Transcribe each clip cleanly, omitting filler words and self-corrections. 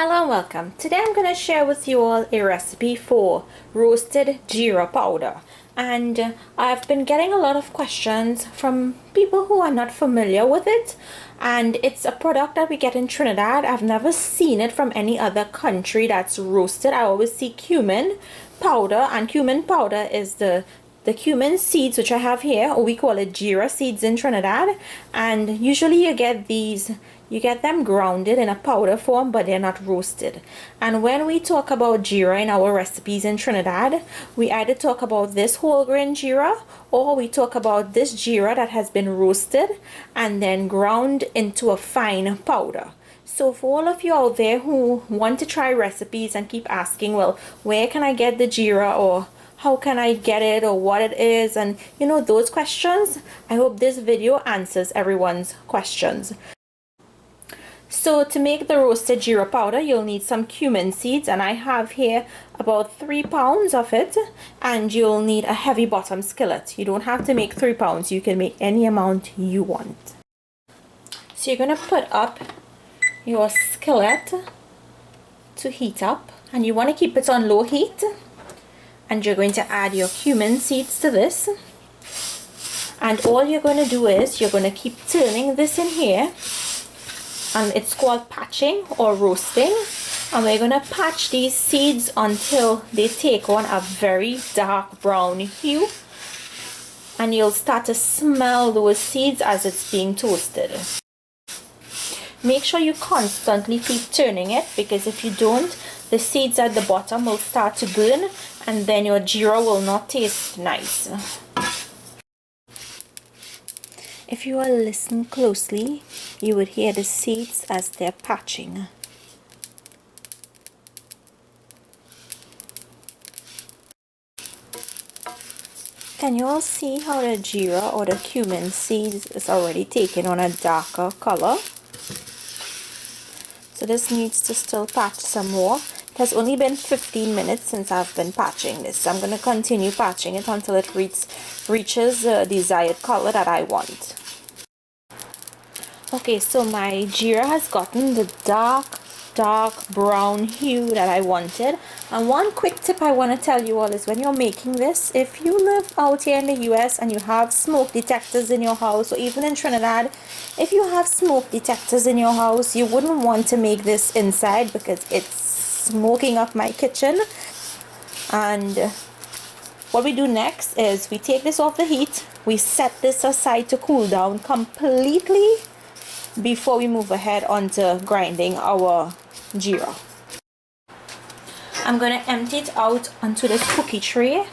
Hello and welcome. Today I'm going to share with you all a recipe for roasted Jeera powder. And I've been getting a lot of questions from people who are not familiar with it. And it's a product that we get in Trinidad. I've never seen it from any other country that's roasted. I always see cumin powder, and cumin powder is the cumin seeds, which I have here, or we call it Jeera seeds in Trinidad. And usually you get them grounded in a powder form, but they're not roasted. And when we talk about Jeera in our recipes in Trinidad, we either talk about this whole grain Jeera, or we talk about this Jeera that has been roasted and then ground into a fine powder. So for all of you out there who want to try recipes and keep asking, well, where can I get the Jeera, or how can I get it, or what it is, and those questions, I hope this video answers everyone's questions. So to make the roasted Jeera powder, you'll need some cumin seeds, and I have here about 3 pounds of it, and you'll need a heavy bottom skillet. You don't have to make 3 pounds, you can make any amount you want. So you're going to put up your skillet to heat up, and you want to keep it on low heat. And you're going to add your cumin seeds to this, and all you're going to do is you're going to keep turning this in here, and it's called patching or roasting. And we're going to patch these seeds until they take on a very dark brown hue, and you'll start to smell those seeds as it's being toasted. Make sure you constantly keep turning it, because if you don't, the seeds at the bottom will start to burn, and then your Jeera will not taste nice. If you all listen closely, you would hear the seeds as they're patching. Can you all see how the Jeera or the cumin seeds is already taking on a darker color? So this needs to still patch some more. It has only been 15 minutes since I've been patching this. So I'm going to continue patching it until it reaches the desired color that I want. Okay, so my Jeera has gotten the dark brown hue that I wanted. And one quick tip I want to tell you all is, when you're making this, if you live out here in the US and you have smoke detectors in your house, or even in Trinidad, if you have smoke detectors in your house, you wouldn't want to make this inside, because it's smoking up my kitchen. And what we do next is we take this off the heat, we set this aside to cool down completely before we move ahead onto grinding our Jeera. I'm going to empty it out onto this cookie tray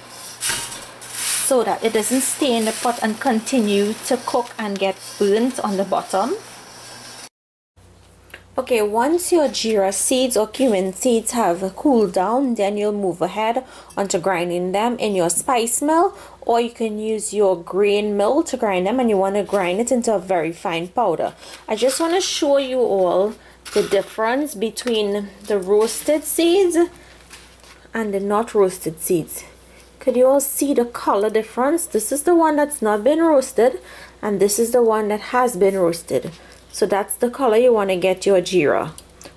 so that it doesn't stay in the pot and continue to cook and get burnt on the bottom. Okay, once your Jeera seeds or cumin seeds have cooled down, then you'll move ahead onto grinding them in your spice mill, or you can use your grain mill to grind them, and you want to grind it into a very fine powder. I just want to show you all the difference between the roasted seeds and the not roasted seeds. Could you all see the color difference? This is the one that's not been roasted, and this is the one that has been roasted. So that's the color you want to get your Jeera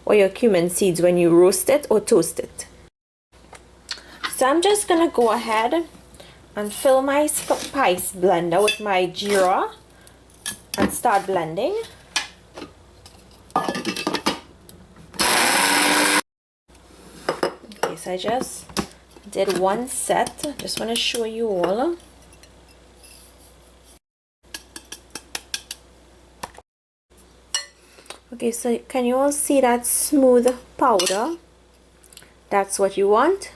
or your cumin seeds when you roast it or toast it. So I'm just going to go ahead and fill my spice blender with my Jeera and start blending. Okay, so I just did one set. Just want to show you all. Okay, so can you all see that smooth powder? That's what you want.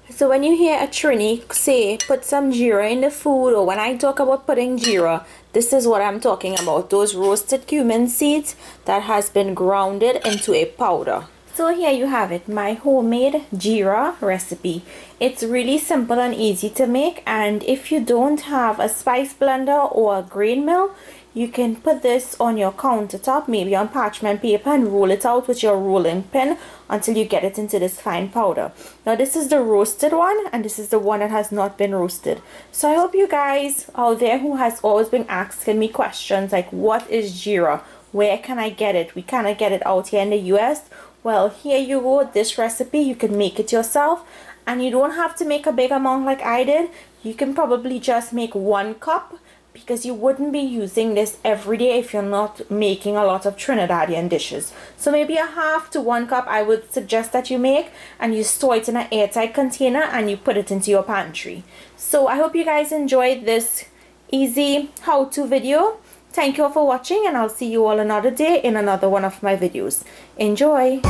So when you hear a Trini say put some Jeera in the food, or when I talk about putting Jeera, this is what I'm talking about. Those roasted cumin seeds that has been grounded into a powder. So here you have it, my homemade Jeera recipe. It's really simple and easy to make, and if you don't have a spice blender or a grain mill, you can put this on your countertop, maybe on parchment paper, and roll it out with your rolling pin until you get it into this fine powder. Now this is the roasted one, and this is the one that has not been roasted. So I hope you guys out there who has always been asking me questions like, what is Jeera? Where can I get it? We cannot get it out here in the US. Well, here you go. This recipe, you can make it yourself, and you don't have to make a big amount like I did. You can probably just make 1 cup, because you wouldn't be using this every day if you're not making a lot of Trinidadian dishes. So maybe a half to 1 cup I would suggest that you make, and you store it in an airtight container and you put it into your pantry. So I hope you guys enjoyed this easy how-to video. Thank you all for watching, and I'll see you all another day in another one of my videos. Enjoy!